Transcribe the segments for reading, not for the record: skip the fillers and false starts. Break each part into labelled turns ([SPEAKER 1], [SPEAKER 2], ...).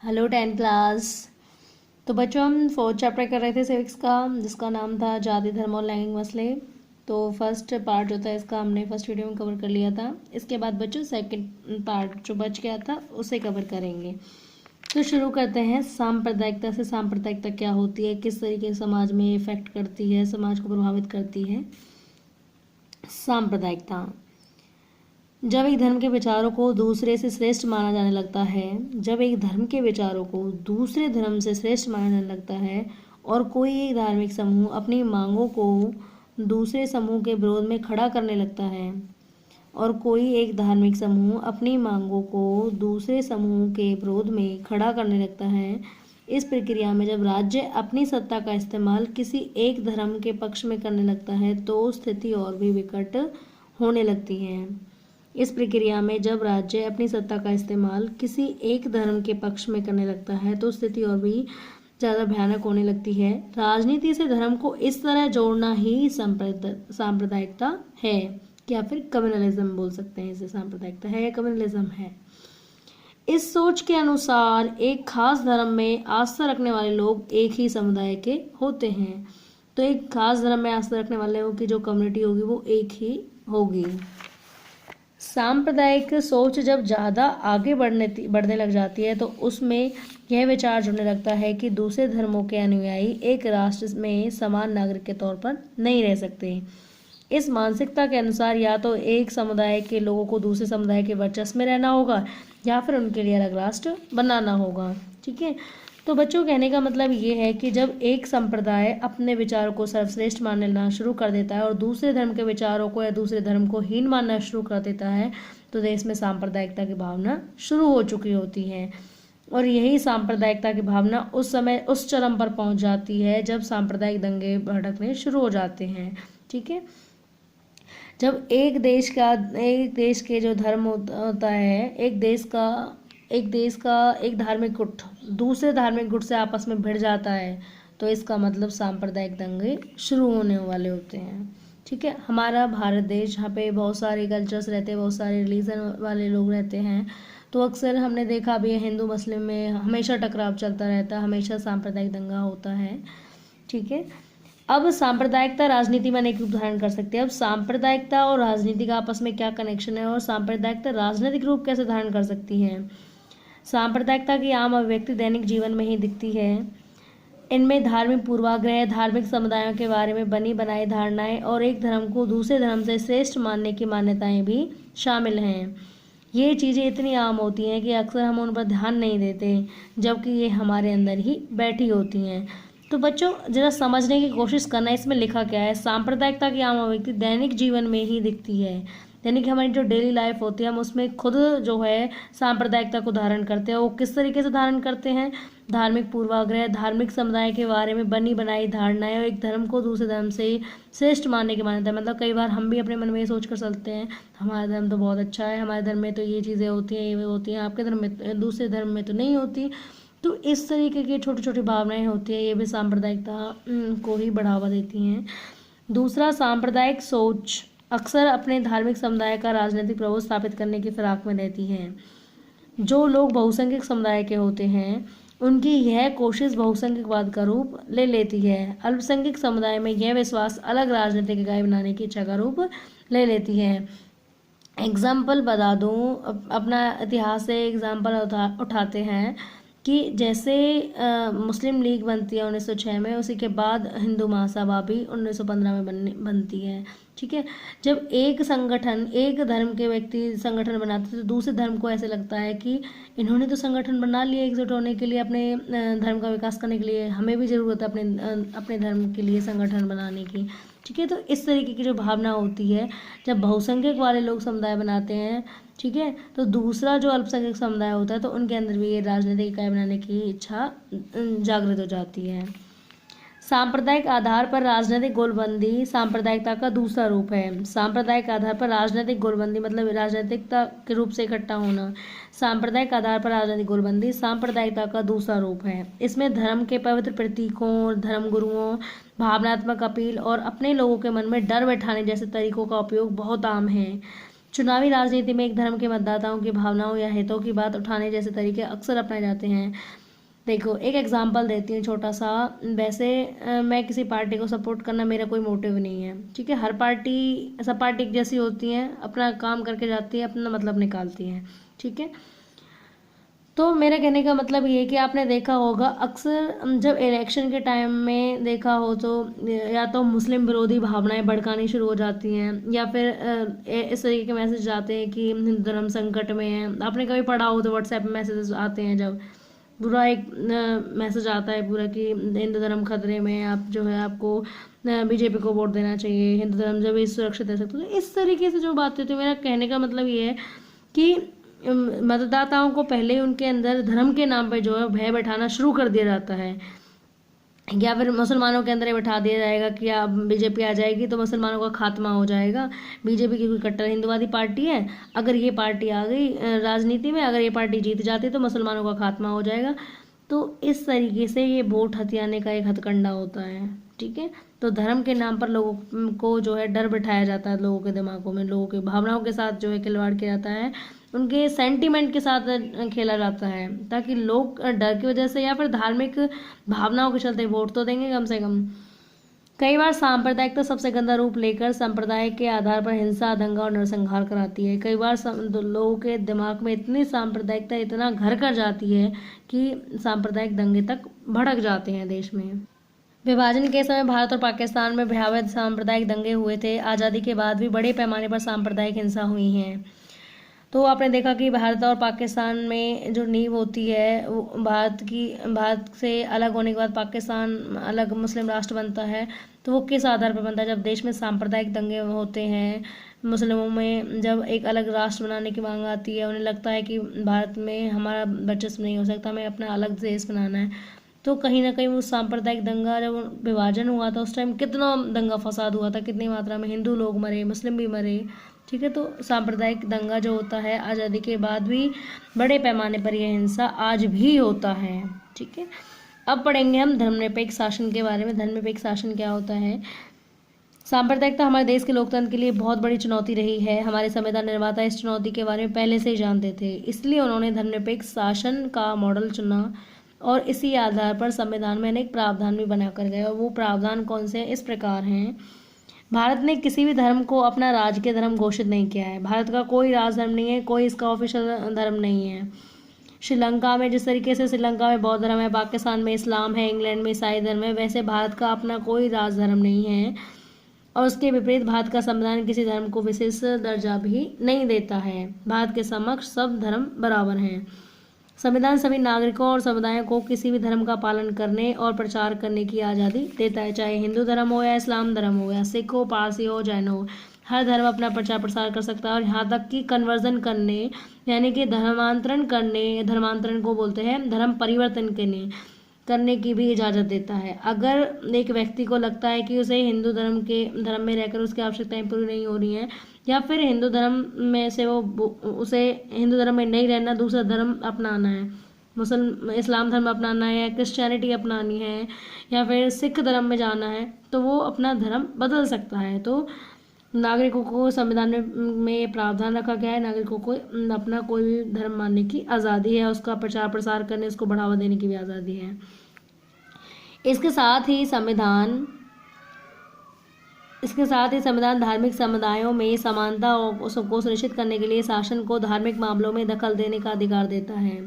[SPEAKER 1] Hello 10 class. तो बच्चों हम फोर्थ चैप्टर कर रहे थे सिविक्स का, जिसका नाम था जाति धर्म और लैंगिक मसले। तो फर्स्ट पार्ट जो था इसका हमने फर्स्ट वीडियो में कवर कर लिया था। इसके बाद बच्चों सेकंड पार्ट जो बच गया था उसे कवर करेंगे। तो शुरू करते हैं सांप्रदायिकता से। सांप्रदायिकता क्या होती है, किस तरीके से समाज में इफेक्ट करती है, समाज को प्रभावित करती है। सांप्रदायिकता जब एक धर्म के विचारों को दूसरे से श्रेष्ठ माना जाने लगता है, जब एक धर्म के विचारों को दूसरे धर्म से श्रेष्ठ माना जाने लगता है और कोई एक धार्मिक समूह अपनी मांगों को दूसरे समूह के विरोध में खड़ा करने लगता है और कोई एक धार्मिक समूह अपनी मांगों को दूसरे समूह के विरोध में खड़ा करने लगता है। इस प्रक्रिया में जब राज्य अपनी सत्ता का इस्तेमाल किसी एक धर्म के पक्ष में करने लगता है तो स्थिति और भी विकट होने लगती है। इस प्रक्रिया में जब राज्य अपनी सत्ता का इस्तेमाल किसी एक धर्म के पक्ष में करने लगता है तो स्थिति और भी ज़्यादा भयानक होने लगती है। राजनीति से धर्म को इस तरह जोड़ना ही सांप्रदायिकता है, या फिर कम्युनलिज्म बोल सकते हैं इसे। सांप्रदायिकता है या कम्युनलिज्म है। इस सोच के अनुसार एक खास धर्म में आस्था रखने वाले लोग एक ही समुदाय के होते हैं। तो एक खास धर्म में आस्था रखने वाले लोगों की जो कम्युनिटी होगी वो एक ही होगी। सांप्रदायिक सोच जब ज़्यादा आगे बढ़ने लग जाती है तो उसमें यह विचार जुड़ने लगता है कि दूसरे धर्मों के अनुयायी एक राष्ट्र में समान नागरिक के तौर पर नहीं रह सकते। इस मानसिकता के अनुसार या तो एक समुदाय के लोगों को दूसरे समुदाय के वर्चस्व में रहना होगा या फिर उनके लिए अलग राष्ट्र बनाना होगा। ठीक है, तो बच्चों कहने का मतलब ये है कि जब एक संप्रदाय अपने विचारों को सर्वश्रेष्ठ मानना शुरू कर देता है और दूसरे धर्म के विचारों को या दूसरे धर्म को हीन मानना शुरू कर देता है तो देश में सांप्रदायिकता की भावना शुरू हो चुकी होती है। और यही सांप्रदायिकता की भावना उस समय उस चरम पर पहुंच जाती है जब सांप्रदायिक दंगे भड़कने शुरू हो जाते हैं। ठीक है, जब एक देश के जो धर्म होता है, एक देश का एक धार्मिक गुट दूसरे धार्मिक गुट से आपस में भिड़ जाता है तो इसका मतलब सांप्रदायिक दंगे शुरू होने वाले होते हैं। ठीक है, हमारा भारत देश जहाँ पे बहुत सारे कल्चर्स रहते हैं, बहुत सारे रिलीजन वाले लोग रहते हैं, तो अक्सर हमने देखा भी है हिंदू मुस्लिम में हमेशा टकराव चलता रहता है, हमेशा सांप्रदायिक दंगा होता है। ठीक है, अब सांप्रदायिकता राजनीति में अनेक रूप धारण कर सकती है। अब सांप्रदायिकता और राजनीति का आपस में क्या कनेक्शन है और सांप्रदायिकता राजनीतिक रूप कैसे धारण कर सकती है। सांप्रदायिकता की आम अभिव्यक्ति दैनिक जीवन में ही दिखती है। इनमें धार्मिक पूर्वाग्रह, धार्मिक समुदायों के बारे में बनी बनाई धारणाएं और एक धर्म को दूसरे धर्म से श्रेष्ठ मानने की मान्यताएं भी शामिल हैं। ये चीज़ें इतनी आम होती हैं कि अक्सर हम उन पर ध्यान नहीं देते, जबकि ये हमारे अंदर ही बैठी होती हैं। तो बच्चों जरा समझने की कोशिश करना, इसमें लिखा क्या है। सांप्रदायिकता की आम अभिव्यक्ति दैनिक जीवन में ही दिखती है, यानी कि हमारी जो डेली लाइफ होती है हम उसमें खुद जो है सांप्रदायिकता को धारण करते हैं। वो किस तरीके से धारण करते हैं। धार्मिक पूर्वाग्रह, धार्मिक समुदाय के बारे में बनी बनाई धारणाएं और एक धर्म को दूसरे धर्म से श्रेष्ठ मानने की मान्यता। मतलब कई बार हम भी अपने मन में ये सोच कर चलते हैं हमारा धर्म तो बहुत अच्छा है, हमारे धर्म में तो ये चीज़ें होती हैं, ये होती हैं, आपके धर्म में दूसरे धर्म में तो नहीं होती। तो इस तरीके की छोटी छोटी भावनाएं होती है, ये भी सांप्रदायिकता को ही बढ़ावा देती हैं। दूसरा, सांप्रदायिक सोच अक्सर अपने धार्मिक समुदाय का राजनीतिक प्रभुत्व स्थापित करने की फिराक में रहती है। जो लोग बहुसंख्यक समुदाय के होते हैं उनकी यह कोशिश बहुसंख्यकवाद का रूप ले लेती है। अल्पसंख्यक समुदाय में यह विश्वास अलग राजनीतिक इकाई बनाने की इच्छा का रूप ले लेती है। एग्जाम्पल बता दूँ, अपना इतिहास से एग्जाम्पल उठाते हैं कि जैसे मुस्लिम लीग बनती है 1906 में, उसी के बाद हिंदू महासभा भी 1915 में बनती है। ठीक है, जब एक संगठन, एक धर्म के व्यक्ति संगठन बनाते हैं तो दूसरे धर्म को ऐसे लगता है कि इन्होंने तो संगठन बना लिया एकजुट होने के लिए, अपने धर्म का विकास करने के लिए, हमें भी ज़रूरत है अपने धर्म के लिए संगठन बनाने की। ठीक है, तो इस तरीके की जो भावना होती है जब बहुसंख्यक वाले लोग समुदाय बनाते हैं, ठीक है, तो दूसरा जो अल्पसंख्यक समुदाय होता है तो उनके अंदर भी ये राजनीतिक इकाई बनाने की इच्छा जागृत हो जाती है। सांप्रदायिक आधार पर राजनीतिक गोलबंदी सांप्रदायिकता का दूसरा रूप है। सांप्रदायिक आधार पर राजनीतिक गोलबंदी मतलब राजनीतिकता के रूप से इकट्ठा होना। सांप्रदायिक आधार पर राजनीतिक गोलबंदी सांप्रदायिकता का दूसरा रूप है। इसमें धर्म के पवित्र प्रतीकों, धर्म गुरुओं, भावनात्मक अपील और अपने लोगों के मन में डर बैठाने जैसे तरीकों का उपयोग बहुत आम है। चुनावी राजनीति में एक धर्म के मतदाताओं की भावनाओं या हितों की बात उठाने जैसे तरीके अक्सर अपनाए जाते हैं। देखो एक एग्जाम्पल देती हूँ छोटा सा। वैसे मैं किसी पार्टी को सपोर्ट करना मेरा कोई मोटिव नहीं है, ठीक है। हर पार्टी, सब पार्टी एक जैसी होती हैं, अपना काम करके जाती है, अपना मतलब निकालती हैं, ठीक है। तो मेरा कहने का मतलब ये है कि आपने देखा होगा अक्सर जब इलेक्शन के टाइम में देखा हो तो या तो मुस्लिम विरोधी भावनाएं भड़कानी शुरू हो जाती हैं, या फिर इस तरीके के मैसेज आते हैं कि हिंदू धर्म संकट में है। आपने कभी पढ़ा हो तो व्हाट्सएप में मैसेजेस आते हैं, जब पूरा एक मैसेज आता है पूरा कि हिंदू धर्म खतरे में है, आप जो है आपको बीजेपी को वोट देना चाहिए, हिंदू धर्म जब इस सुरक्षित रह सकते। तो इस तरीके से जो बातें होती है, मेरा कहने का मतलब ये है कि मतदाताओं को पहले ही उनके अंदर धर्म के नाम पर जो है भय बैठाना शुरू कर दिया जाता है, या फिर मुसलमानों के अंदर ही बैठा दिया जाएगा कि अब बीजेपी आ जाएगी तो मुसलमानों का खात्मा हो जाएगा। बीजेपी की कोई कट्टर हिंदुवादी पार्टी है, अगर ये पार्टी आ गई राजनीति में, अगर ये पार्टी जीत जाती तो मुसलमानों का खात्मा हो जाएगा। तो इस तरीके से ये वोट हथियाने का एक हथकंडा होता है, ठीक है। तो धर्म के नाम पर लोगों को जो है डर बिठाया जाता है, लोगों के दिमागों में, लोगों की भावनाओं के साथ जो है खिलवाड़ किया जाता है, उनके सेंटिमेंट के साथ खेला जाता है, ताकि लोग डर की वजह से या फिर धार्मिक भावनाओं के चलते वोट तो देंगे कम से कम। कई बार सांप्रदायिकता सबसे गंदा रूप लेकर संप्रदाय के आधार पर हिंसा, दंगा और नरसंहार कराती है। कई बार लोगों के दिमाग में इतनी सांप्रदायिकता इतना घर कर जाती है कि सांप्रदायिक दंगे तक भड़क जाते हैं देश में। विभाजन के समय भारत और पाकिस्तान में भयावह सांप्रदायिक दंगे हुए थे। आज़ादी के बाद भी बड़े पैमाने पर सांप्रदायिक हिंसा हुई है। तो आपने देखा कि भारत और पाकिस्तान में जो नींव होती है वो भारत से अलग होने के बाद पाकिस्तान अलग मुस्लिम राष्ट्र बनता है, तो वो किस आधार पर बनता है? जब देश में सांप्रदायिक दंगे होते हैं, मुस्लिमों में जब एक अलग राष्ट्र बनाने की मांग आती है, उन्हें लगता है कि भारत में हमारा वर्चस्व नहीं हो सकता, हमें अपना अलग देश बनाना है, तो कहीं ना कहीं वो सांप्रदायिक दंगा, जब विभाजन हुआ था उस टाइम कितना दंगा फसाद हुआ था, कितनी मात्रा में हिंदू लोग मरे, मुस्लिम भी मरे, ठीक है। तो सांप्रदायिक दंगा जो होता है आज़ादी के बाद भी बड़े पैमाने पर यह हिंसा आज भी होता है, ठीक है। अब पढ़ेंगे हम धर्मनिरपेक्ष शासन के बारे में। धर्मनिरपेक्ष शासन क्या होता है? सांप्रदायिकता हमारे देश के लोकतंत्र के लिए बहुत बड़ी चुनौती रही है। हमारे संविधान निर्माता इस चुनौती के बारे में पहले से ही जानते थे, इसलिए उन्होंने धर्मनिरपेक्ष शासन का मॉडल चुना और इसी आधार पर संविधान में अनेक प्रावधान भी बनाकर गए। और वो प्रावधान कौन से हैं? इस प्रकार हैं। भारत ने किसी भी धर्म को अपना राजकीय धर्म घोषित नहीं किया है। भारत का कोई राज धर्म नहीं है, कोई इसका ऑफिशियल धर्म नहीं है। श्रीलंका में जिस तरीके से श्रीलंका में बौद्ध धर्म है, पाकिस्तान में इस्लाम है, इंग्लैंड में ईसाई धर्म है, वैसे भारत का अपना कोई राज धर्म नहीं है। और उसके विपरीत भारत का संविधान किसी धर्म को विशेष दर्जा भी नहीं देता है। भारत के समक्ष सब धर्म बराबर हैं। संविधान सभी नागरिकों और समुदायों को किसी भी धर्म का पालन करने और प्रचार करने की आज़ादी देता है, चाहे हिंदू धर्म हो या इस्लाम धर्म हो या सिख हो, पारसी हो, जैन हो। हर धर्म अपना प्रचार प्रसार कर सकता है और यहाँ तक कि कन्वर्जन करने यानी कि धर्मांतरण करने, धर्मांतरण को बोलते हैं धर्म परिवर्तन करने की भी इजाज़त देता है। अगर एक व्यक्ति को लगता है कि उसे हिंदू धर्म में रहकर उसकी आवश्यकताएं पूरी नहीं हो रही हैं, या फिर हिंदू धर्म में से उसे हिंदू धर्म में नहीं रहना, दूसरा धर्म अपनाना है, इस्लाम धर्म अपनाना है या क्रिश्चियनिटी अपनानी है या फिर सिख धर्म में जाना है, तो वो अपना धर्म बदल सकता है। तो नागरिकों को संविधान में प्रावधान रखा गया है, नागरिकों को अपना कोई भी धर्म मानने की आज़ादी है, उसका प्रचार प्रसार करने, उसको बढ़ावा देने की भी आज़ादी है। इसके साथ ही संविधान धार्मिक समुदायों में समानता को सुनिश्चित करने के लिए शासन को धार्मिक मामलों में दखल देने का अधिकार देता है।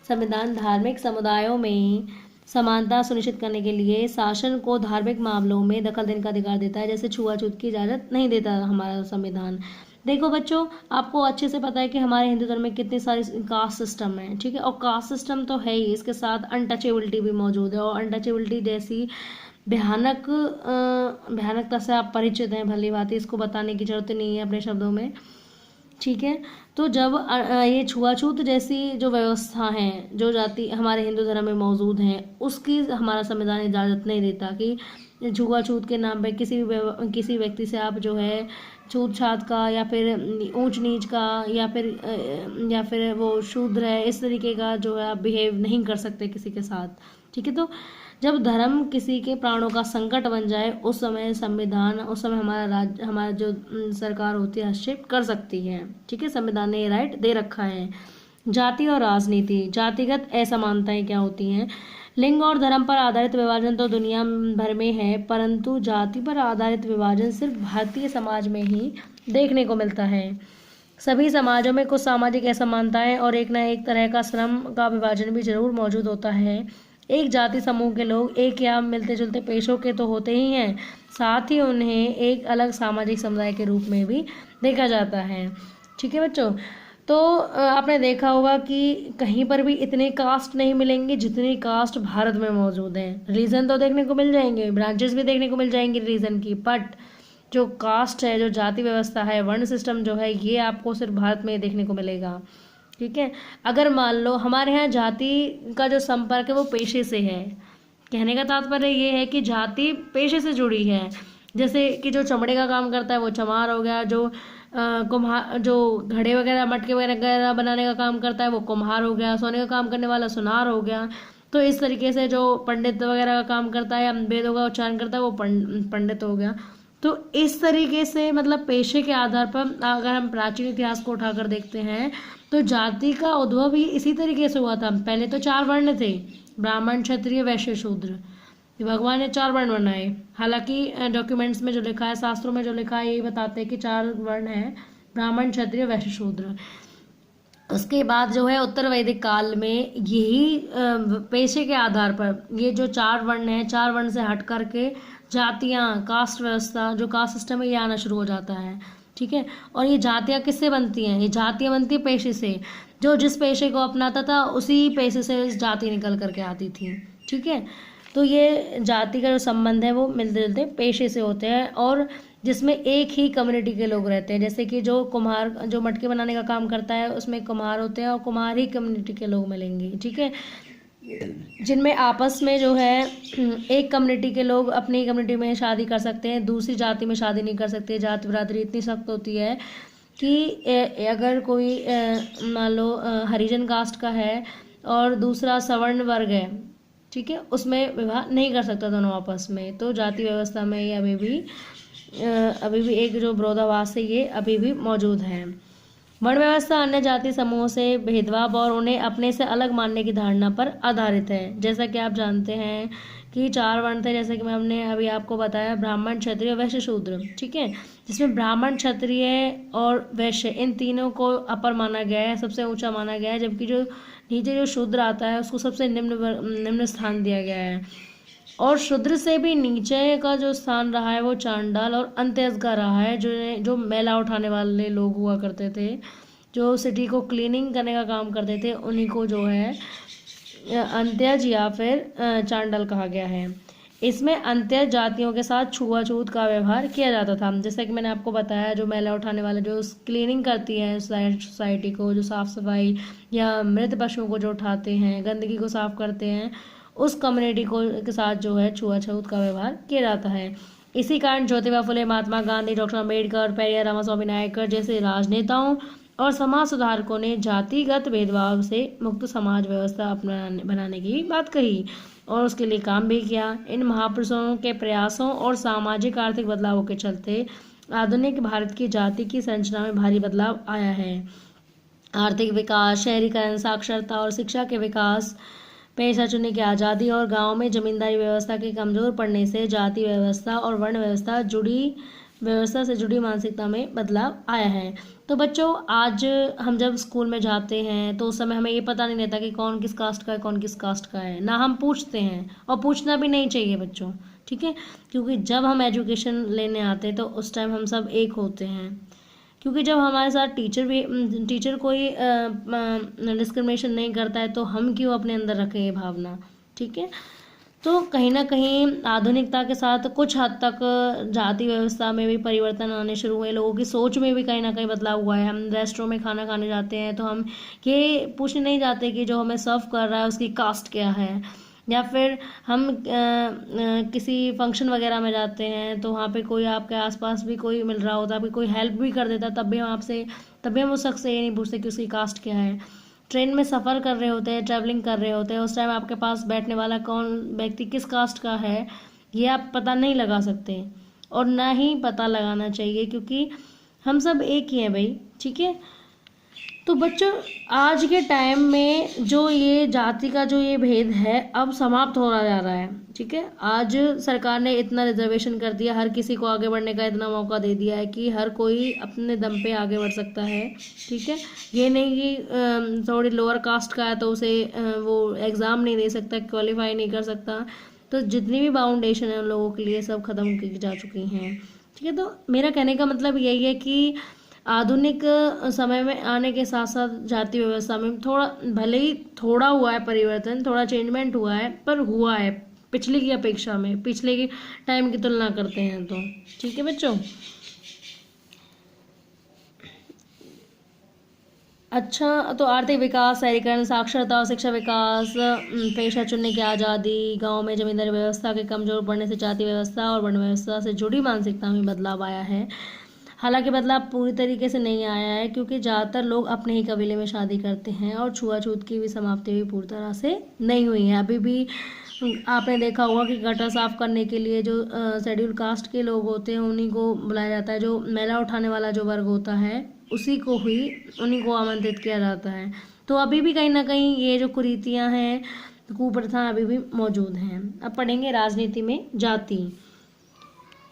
[SPEAKER 1] संविधान धार्मिक समुदायों में समानता सुनिश्चित करने के लिए शासन को धार्मिक मामलों में दखल देने का अधिकार देता है, जैसे छुआछूत की इजाज़त नहीं देता हमारा संविधान। देखो बच्चों, आपको अच्छे से पता है कि हमारे हिंदू धर्म में कितनी सारी कास्ट सिस्टम है, ठीक है। और कास्ट सिस्टम तो है ही, इसके साथ अनटचेबिलिटी भी मौजूद है, और अनटचेबिलिटी जैसी भयानकता से आप परिचित हैं, भली बात है, इसको बताने की जरूरत नहीं है अपने शब्दों में, ठीक है। तो जब ये छुआछूत जैसी जो व्यवस्था है जो जाति हमारे हिंदू धर्म में मौजूद हैं, उसकी हमारा संविधान इजाज़त नहीं देता कि छुआछूत के नाम पे किसी व्यक्ति से आप जो है छूत छात का या फिर ऊंच नीच का या फिर वो शूद्र है इस तरीके का जो है आप बिहेव नहीं कर सकते किसी के साथ। ठीक है, तो जब धर्म किसी के प्राणों का संकट बन जाए उस समय हमारा जो सरकार होती है हस्तक्षेप कर सकती है। ठीक है, संविधान ने ये राइट दे रखा है। जाति और राजनीति, जातिगत असमानताएं क्या होती हैं? लिंग और धर्म पर आधारित विभाजन तो दुनिया भर में है, परंतु जाति पर आधारित विभाजन सिर्फ भारतीय समाज में ही देखने को मिलता है। सभी समाजों में कुछ सामाजिक असमानताएं और एक न एक तरह का श्रम का विभाजन भी जरूर मौजूद होता है। एक जाति समूह के लोग एक या मिलते जुलते पेशों के तो होते ही हैं, साथ ही उन्हें एक अलग सामाजिक समुदाय के रूप में भी देखा जाता है। ठीक है बच्चों, तो आपने देखा होगा कि कहीं पर भी इतने कास्ट नहीं मिलेंगे जितने कास्ट भारत में मौजूद हैं। रिलीजन तो देखने को मिल जाएंगे, ब्रांचेस भी देखने को मिल जाएंगी रिलीजन की, बट जो कास्ट है, जो जाति व्यवस्था है, वर्ण सिस्टम जो है, ये आपको सिर्फ भारत में देखने को मिलेगा। ठीक है, अगर मान लो हमारे यहाँ जाति का जो संपर्क है वो पेशे से है, कहने का तात्पर्य ये है कि जाति पेशे से जुड़ी है। जैसे कि जो चमड़े का काम करता है वो चमार हो गया, जो कुम्हार, जो घड़े वगैरह मटके वगैरह बनाने का काम करता है वो कुम्हार हो गया, सोने का काम करने वाला सुनार हो गया। तो इस तरीके से जो पंडित वगैरह का काम करता है या वेदों का उच्चारण करता है वो पंडित हो गया। तो इस तरीके से मतलब पेशे के आधार पर अगर हम प्राचीन इतिहास को उठाकर देखते हैं तो जाति का उद्भव भी इसी तरीके से हुआ था। पहले तो 4 वर्ण थे, ब्राह्मण क्षत्रिय वैश्य शूद्र, भगवान ने 4 वर्ण बनाए। हालांकि डॉक्यूमेंट्स में जो लिखा है, शास्त्रों में जो लिखा है, यही बताते हैं कि 4 वर्ण हैं, ब्राह्मण क्षत्रिय वैश्य शूद्र। उसके बाद जो है उत्तर वैदिक काल में यही पेशे के आधार पर ये जो 4 वर्ण हैं, 4 वर्ण से हट करके जातियाँ, कास्ट व्यवस्था, जो कास्ट सिस्टम है, ये आना शुरू हो जाता है। ठीक है, और ये जातियाँ किससे बनती हैं? ये जातियाँ बनती हैं पेशे से। जो जिस पेशे को अपनाता था उसी पेशे से जाति निकल करके आती थी। ठीक है, तो ये जाति का जो संबंध है वो मिलते जुलते पेशे से होते हैं और जिसमें एक ही कम्युनिटी के लोग रहते हैं। जैसे कि जो कुम्हार, जो मटके बनाने का काम करता है उसमें कुम्हार होते हैं और कुम्हार ही कम्युनिटी के लोग मिलेंगे। ठीक है, जिनमें आपस में जो है एक कम्युनिटी के लोग अपनी कम्युनिटी में शादी कर सकते हैं, दूसरी जाति में शादी नहीं कर सकते। जाति बिरादरी इतनी सख्त होती है कि अगर कोई मान लो हरिजन कास्ट का है और दूसरा सवर्ण वर्ग है, ठीक है, उसमें विवाह नहीं कर सकता दोनों आपस में। तो जाति व्यवस्था में ये अभी भी एक जो विरोधाभास है ये अभी भी मौजूद है। वर्ण व्यवस्था अन्य जाति समूहों से भेदभाव और उन्हें अपने से अलग मानने की धारणा पर आधारित है। जैसा कि आप जानते हैं कि 4 वर्ण थे, जैसे कि हमने अभी आपको बताया, ब्राह्मण क्षत्रिय वैश्य शूद्र। ठीक है, जिसमें ब्राह्मण क्षत्रिय और वैश्य इन तीनों को अपर माना गया है, सबसे ऊंचा माना गया है, जबकि जो नीचे जो शूद्र आता है उसको सबसे निम्न स्थान दिया गया है। और शूद्र से भी नीचे का जो स्थान रहा है वो चांडाल और अंत्यज का रहा है, जो मैला उठाने वाले लोग हुआ करते थे, जो सिटी को क्लीनिंग करने का काम करते थे, उन्हीं को जो है अंत्यज या फिर चांडाल कहा गया है। इसमें अंत्यज जातियों के साथ छुआछूत का व्यवहार किया जाता था। जैसे कि मैंने आपको बताया, जो मैला उठाने वाले जो क्लीनिंग करती है सोसाइटी को, जो साफ सफाई या मृत पशुओं को जो उठाते हैं, गंदगी को साफ करते हैं, उस कम्युनिटी को के साथ जो है छुआछूत का व्यवहार किया जाता है। इसी कारण ज्योतिबा फुले, महात्मा गांधी, डॉक्टर अम्बेडकर, पेरियार रामास्वामी नायकर जैसे राजनेताओं और समाज सुधारकों ने जातिगत भेदभाव से मुक्त समाज व्यवस्था बनाने की बात कही और उसके लिए काम भी किया। इन महापुरुषों के प्रयासों और सामाजिक आर्थिक बदलावों के चलते आधुनिक भारत की जाति की संरचना में भारी बदलाव आया है। आर्थिक विकास, शहरीकरण, साक्षरता और शिक्षा के विकास, पेशा चुनने की आज़ादी और गांव में जमींदारी व्यवस्था के कमजोर पड़ने से जाति व्यवस्था और वर्ण व्यवस्था से जुड़ी मानसिकता में बदलाव आया है। तो बच्चों, आज हम जब स्कूल में जाते हैं तो उस समय हमें ये पता नहीं रहता कि कौन किस कास्ट का है, कौन किस कास्ट का है, ना हम पूछते हैं और पूछना भी नहीं चाहिए बच्चों। ठीक है, क्योंकि जब हम एजुकेशन लेने आते हैं तो उस टाइम हम सब एक होते हैं। क्योंकि जब हमारे साथ टीचर कोई डिस्क्रिमिनेशन नहीं करता है तो हम क्यों अपने अंदर रखें ये भावना। ठीक है, तो कहीं ना कहीं आधुनिकता के साथ कुछ हद तक जाति व्यवस्था में भी परिवर्तन आने शुरू हुए, लोगों की सोच में भी कहीं ना कहीं बदलाव हुआ है। हम रेस्टोरेंट में खाना खाने जाते हैं तो हम ये पूछने नहीं जाते कि जो हमें सर्व कर रहा है उसकी कास्ट क्या है, या फिर हम किसी फंक्शन वगैरह में जाते हैं तो वहाँ पे कोई आपके आसपास भी कोई मिल रहा होता है, आपकी कोई हेल्प भी कर देता, तब भी हम उस शख्स से ये नहीं पूछते कि उसकी कास्ट क्या है। ट्रेन में सफ़र कर रहे होते हैं, ट्रैवलिंग कर रहे होते हैं, उस टाइम आपके पास बैठने वाला कौन व्यक्ति किस कास्ट का है ये आप पता नहीं लगा सकते, और ना ही पता लगाना चाहिए, क्योंकि हम सब एक ही हैं भाई, ठीक है। तो बच्चों, आज के टाइम में जो ये जाति का जो ये भेद है अब समाप्त होता जा रहा है, ठीक है। आज सरकार ने इतना रिजर्वेशन कर दिया, हर किसी को आगे बढ़ने का इतना मौका दे दिया है कि हर कोई अपने दम पे आगे बढ़ सकता है, ठीक है। ये नहीं कि थोड़ी लोअर कास्ट का है तो उसे वो एग्ज़ाम नहीं दे सकता, क्वालिफाई नहीं कर सकता। तो जितनी भी बाउंडेशन है उन लोगों के लिए सब खत्म की जा चुकी हैं, ठीक है। तो मेरा कहने का मतलब यही है कि आधुनिक समय में आने के साथ साथ जाति व्यवस्था में थोड़ा, भले ही थोड़ा हुआ है परिवर्तन, थोड़ा चेंजमेंट हुआ है, पर हुआ है पिछले की अपेक्षा में, पिछले की टाइम की तुलना करते हैं तो, ठीक है बच्चों। अच्छा, तो आर्थिक विकास, शहरीकरण, साक्षरता और शिक्षा विकास, पेशा चुनने की आज़ादी, गांव में जमींदारी व्यवस्था के कमजोर पड़ने से जाति व्यवस्था और वर्ण व्यवस्था से जुड़ी मानसिकता में बदलाव आया है। हालांकि बदलाव पूरी तरीके से नहीं आया है, क्योंकि ज़्यादातर लोग अपने ही कबीले में शादी करते हैं और छुआछूत की भी समाप्ति भी पूरी तरह से नहीं हुई है। अभी भी आपने देखा होगा कि गटर साफ करने के लिए जो शेड्यूल कास्ट के लोग होते हैं उन्हीं को बुलाया जाता है, जो मैला उठाने वाला जो वर्ग होता है उन्हीं को आमंत्रित किया जाता है। तो अभी भी कहीं ना कहीं ये जो कुरीतियाँ हैं, कुप्रथा अभी भी मौजूद हैं। अब पढ़ेंगे राजनीति में जाति।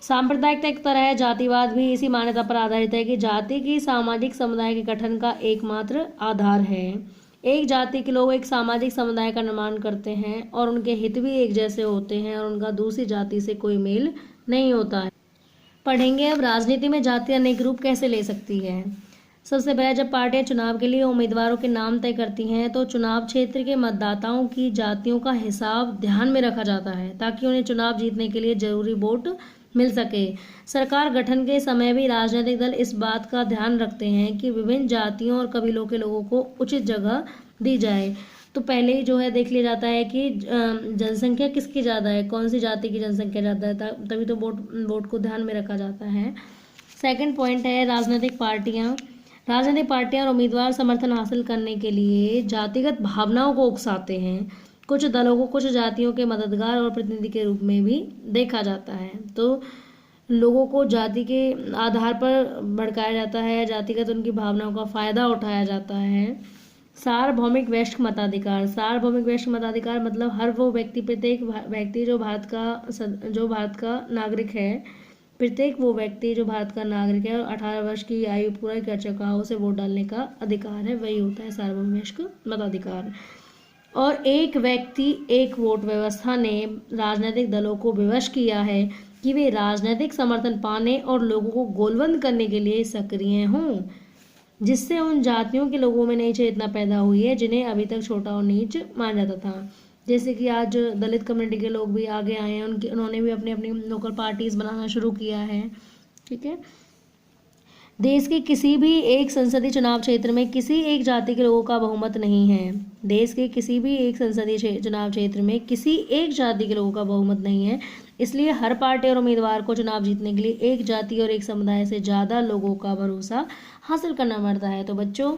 [SPEAKER 1] सांप्रदायिकता एक तरह है, जातिवाद भी इसी मान्यता पर आधारित है कि जाति की सामाजिक समुदाय के गठन का एकमात्र आधार है। एक जाति के लोग एक सामाजिक समुदाय का निर्माण करते हैं और उनके हित भी एक जैसे होते हैं और उनका दूसरी जाति से कोई मेल नहीं होता है। पढ़ेंगे अब राजनीति में जाति अनेक रूप कैसे ले सकती है। सबसे पहले, जब पार्टियां चुनाव के लिए उम्मीदवारों के नाम तय करती हैं तो चुनाव क्षेत्र के मतदाताओं की जातियों का हिसाब ध्यान में रखा जाता है ताकि उन्हें चुनाव जीतने के लिए जरूरी वोट मिल सके। सरकार गठन के समय भी राजनीतिक दल इस बात का ध्यान रखते हैं कि विभिन्न जातियों और कबीलों के लोगों को उचित जगह दी जाए। तो पहले ही जो है देख लिया जाता है कि जनसंख्या किसकी ज़्यादा है, कौन सी जाति की जनसंख्या ज़्यादा है, तभी तो वोट को ध्यान में रखा जाता है। सेकंड पॉइंट है राजनीतिक पार्टियां और उम्मीदवार समर्थन हासिल करने के लिए जातिगत भावनाओं को उकसाते हैं। कुछ दलों को कुछ जातियों के मददगार और प्रतिनिधि के रूप में भी देखा जाता है। तो लोगों को जाति के आधार पर भड़काया जाता है, जातिगत उनकी भावनाओं का फायदा उठाया जाता है। सार्वभौमिक वैश्विक मताधिकार मतलब हर वो व्यक्ति, प्रत्येक व्यक्ति जो भारत का नागरिक है, प्रत्येक वो व्यक्ति जो भारत का नागरिक है और 18 वर्ष की आयु पूरा कर चुका हो, उसे वोट डालने का अधिकार है, वही होता है सार्वभौमिक वैश्विक मताधिकार। और एक व्यक्ति एक वोट व्यवस्था ने राजनीतिक दलों को विवश किया है कि वे राजनीतिक समर्थन पाने और लोगों को गोलबंद करने के लिए सक्रिय हों, जिससे उन जातियों के लोगों में नई चेतना पैदा हुई है जिन्हें अभी तक छोटा और नीच माना जाता था। जैसे कि आज दलित कम्युनिटी के लोग भी आगे आए हैं, उन्होंने भी अपनी अपनी लोकल पार्टीज बनाना शुरू किया है, ठीक है। देश के किसी भी एक संसदीय चुनाव क्षेत्र में किसी एक जाति के लोगों का बहुमत नहीं है। देश के किसी भी एक संसदीय चुनाव क्षेत्र में किसी एक जाति के लोगों का बहुमत नहीं है, इसलिए हर पार्टी और उम्मीदवार को चुनाव जीतने के लिए एक जाति और एक समुदाय से ज़्यादा लोगों का भरोसा हासिल करना पड़ता है। तो बच्चों,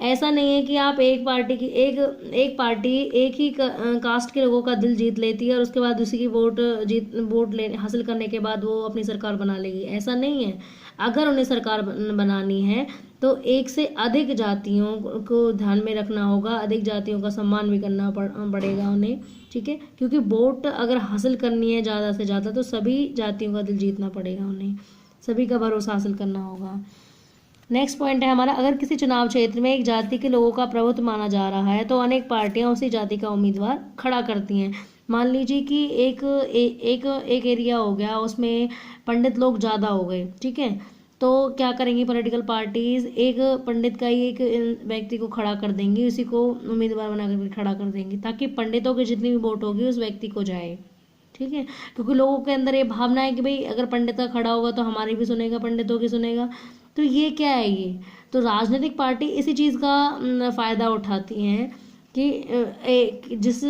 [SPEAKER 1] ऐसा नहीं है कि आप एक पार्टी एक ही कास्ट के लोगों का दिल जीत लेती है और उसके बाद उसी की वोट हासिल करने के बाद वो अपनी सरकार बना लेगी, ऐसा नहीं है। अगर उन्हें सरकार बनानी है तो एक से अधिक जातियों को ध्यान में रखना होगा, अधिक जातियों का सम्मान भी करना पड़ेगा उन्हें, ठीक है। क्योंकि वोट अगर हासिल करनी है ज़्यादा से ज़्यादा तो सभी जातियों का दिल जीतना पड़ेगा, उन्हें सभी का भरोसा हासिल करना होगा। नेक्स्ट पॉइंट है हमारा, अगर किसी चुनाव क्षेत्र में एक जाति के लोगों का प्रभुत्व माना जा रहा है तो अनेक पार्टियां उसी जाति का उम्मीदवार खड़ा करती हैं। मान लीजिए कि एक एरिया हो गया, उसमें पंडित लोग ज़्यादा हो गए, ठीक है। तो क्या करेंगी पॉलिटिकल पार्टीज, एक पंडित का ही एक व्यक्ति को खड़ा कर देंगी, उसी को उम्मीदवार बना कर खड़ा कर देंगी ताकि पंडितों की जितनी भी वोट होगी उस व्यक्ति को जाए, ठीक है, क्योंकि लोगों के अंदर ये भावना है कि भाई अगर पंडित का खड़ा होगा तो हमारी भी सुनेगा, पंडितों की सुनेगा। तो ये क्या है ये, तो राजनीतिक पार्टी इसी चीज़ का फ़ायदा उठाती हैं कि जिस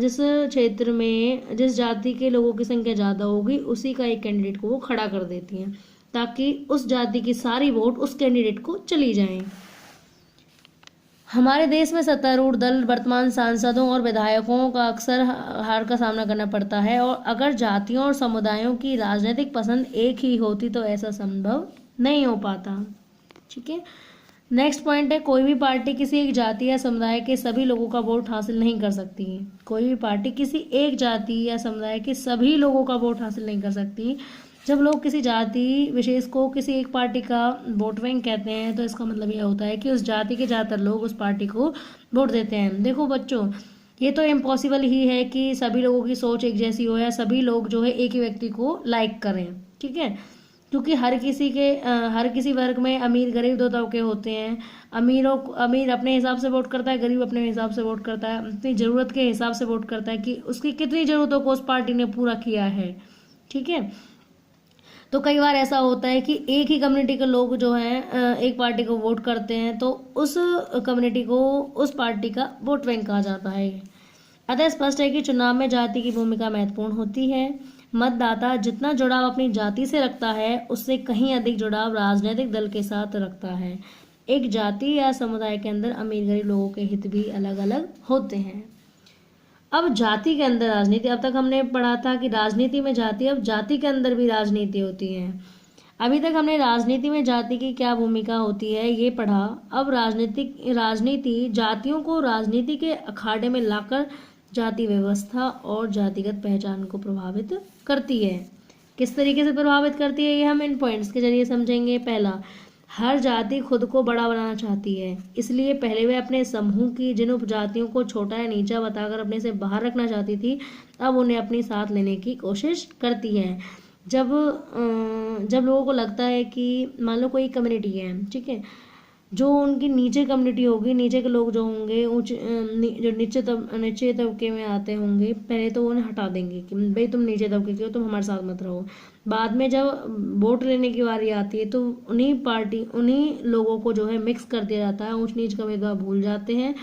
[SPEAKER 1] जिस क्षेत्र में जिस जाति के लोगों की संख्या ज़्यादा होगी उसी का एक कैंडिडेट को वो खड़ा कर देती हैं, ताकि उस जाति की सारी वोट उस कैंडिडेट को चली जाएं। हमारे देश में सत्तारूढ़ दल वर्तमान सांसदों और विधायकों का अक्सर हार का सामना करना पड़ता है, और अगर जातियों और समुदायों की राजनीतिक पसंद एक ही होती तो ऐसा संभव नहीं हो पाता। ठीक है, नेक्स्ट पॉइंट है, कोई भी पार्टी किसी एक जाति या समुदाय के सभी लोगों का वोट हासिल नहीं कर सकती। कोई भी पार्टी किसी एक जाति या समुदाय के सभी लोगों का वोट हासिल नहीं कर सकती। जब लोग किसी जाति विशेष को किसी एक पार्टी का वोट बैंक कहते हैं तो इसका मतलब यह होता है कि उस जाति के ज़्यादातर लोग उस पार्टी को वोट देते हैं। देखो बच्चों, ये तो इम्पॉसिबल ही है कि सभी लोगों की सोच एक जैसी हो या सभी लोग जो है एक ही व्यक्ति को लाइक करें। ठीक है, क्योंकि हर किसी वर्ग में अमीर गरीब दो तबके होते हैं। अमीर अपने हिसाब से वोट करता है, गरीब अपने हिसाब से वोट करता है, अपनी ज़रूरत के हिसाब से वोट करता है कि उसकी कितनी ज़रूरतों को उस पार्टी ने पूरा किया है। ठीक है, तो कई बार ऐसा होता है कि एक ही कम्युनिटी के लोग जो हैं एक पार्टी को वोट करते हैं तो उस कम्युनिटी को उस पार्टी का वोट बैंक कहा जाता है। अतः स्पष्ट है कि चुनाव में जाति की भूमिका महत्वपूर्ण होती है। मतदाता जितना जुड़ाव अपनी जाति से रखता है उससे कहीं अधिक जुड़ाव राजनीतिक दल के साथ रखता है। एक जाति या समुदाय के अंदर अमीर गरीब लोगों के हित भी अलग अलग होते हैं। अब जाति के अंदर राजनीति, अब तक हमने पढ़ा था कि राजनीति में जाति, अब जाति के अंदर भी राजनीति होती है। अभी तक हमने राजनीति में जाति की क्या भूमिका होती है ये पढ़ा। अब राजनीति जातियों को राजनीति के अखाड़े में लाकर जाति व्यवस्था और जातिगत पहचान को प्रभावित करती है। किस तरीके से प्रभावित करती है ये हम इन पॉइंट्स के जरिए समझेंगे। पहला, हर जाति खुद को बड़ा बनाना चाहती है, इसलिए पहले वह अपने समूह की जिन उपजातियों को छोटा या नीचा बताकर अपने से बाहर रखना चाहती थी अब उन्हें अपनी साथ लेने की कोशिश करती है। जब लोगों को लगता है कि मान लो कोई कम्युनिटी है, ठीक है, जो उनकी नीचे कम्युनिटी होगी, नीचे के लोग जो होंगे जो नीचे तबके में आते होंगे, पहले तो उन्हें हटा देंगे कि भाई तुम नीचे तबके के हो, तुम हमारे साथ मत रहो। बाद में जब वोट लेने की बारी आती है तो उन्हीं लोगों को जो है मिक्स कर दिया जाता है, ऊंच नीच का भेदभाव भूल जाते हैं,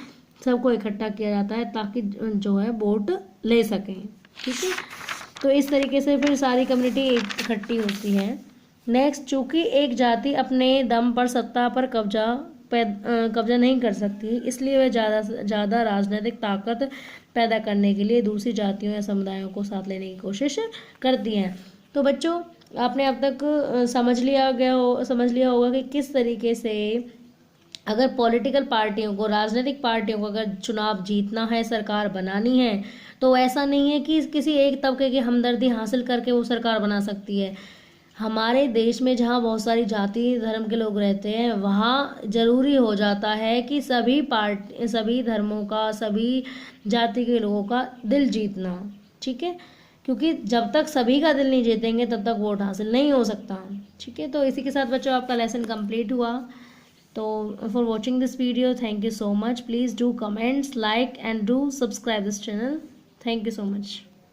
[SPEAKER 1] सबको इकट्ठा किया जाता है ताकि जो है वोट ले सकें। ठीक है, तो इस तरीके से फिर सारी कम्युनिटी इकट्ठी होती है। नेक्स्ट, चूंकि एक जाति अपने दम पर सत्ता पर कब्जा नहीं कर सकती, इसलिए वह ज़्यादा राजनीतिक ताकत पैदा करने के लिए दूसरी जातियों या समुदायों को साथ लेने की कोशिश करती हैं। तो बच्चों, आपने अब तक समझ लिया होगा कि किस तरीके से अगर पॉलिटिकल पार्टियों को, राजनीतिक पार्टियों को अगर चुनाव जीतना है, सरकार बनानी है, तो ऐसा नहीं है कि किसी एक तबके की हमदर्दी हासिल करके वो सरकार बना सकती है। हमारे देश में जहाँ बहुत सारी जाति धर्म के लोग रहते हैं वहाँ जरूरी हो जाता है कि सभी धर्मों का, सभी जाति के लोगों का दिल जीतना। ठीक है, क्योंकि जब तक सभी का दिल नहीं जीतेंगे तब तक वोट हासिल नहीं हो सकता। ठीक है, तो इसी के साथ बच्चों आपका लेसन कंप्लीट हुआ। तो for watching this video thank you so much. Please do comments, like and do subscribe this channel. Thank you so much.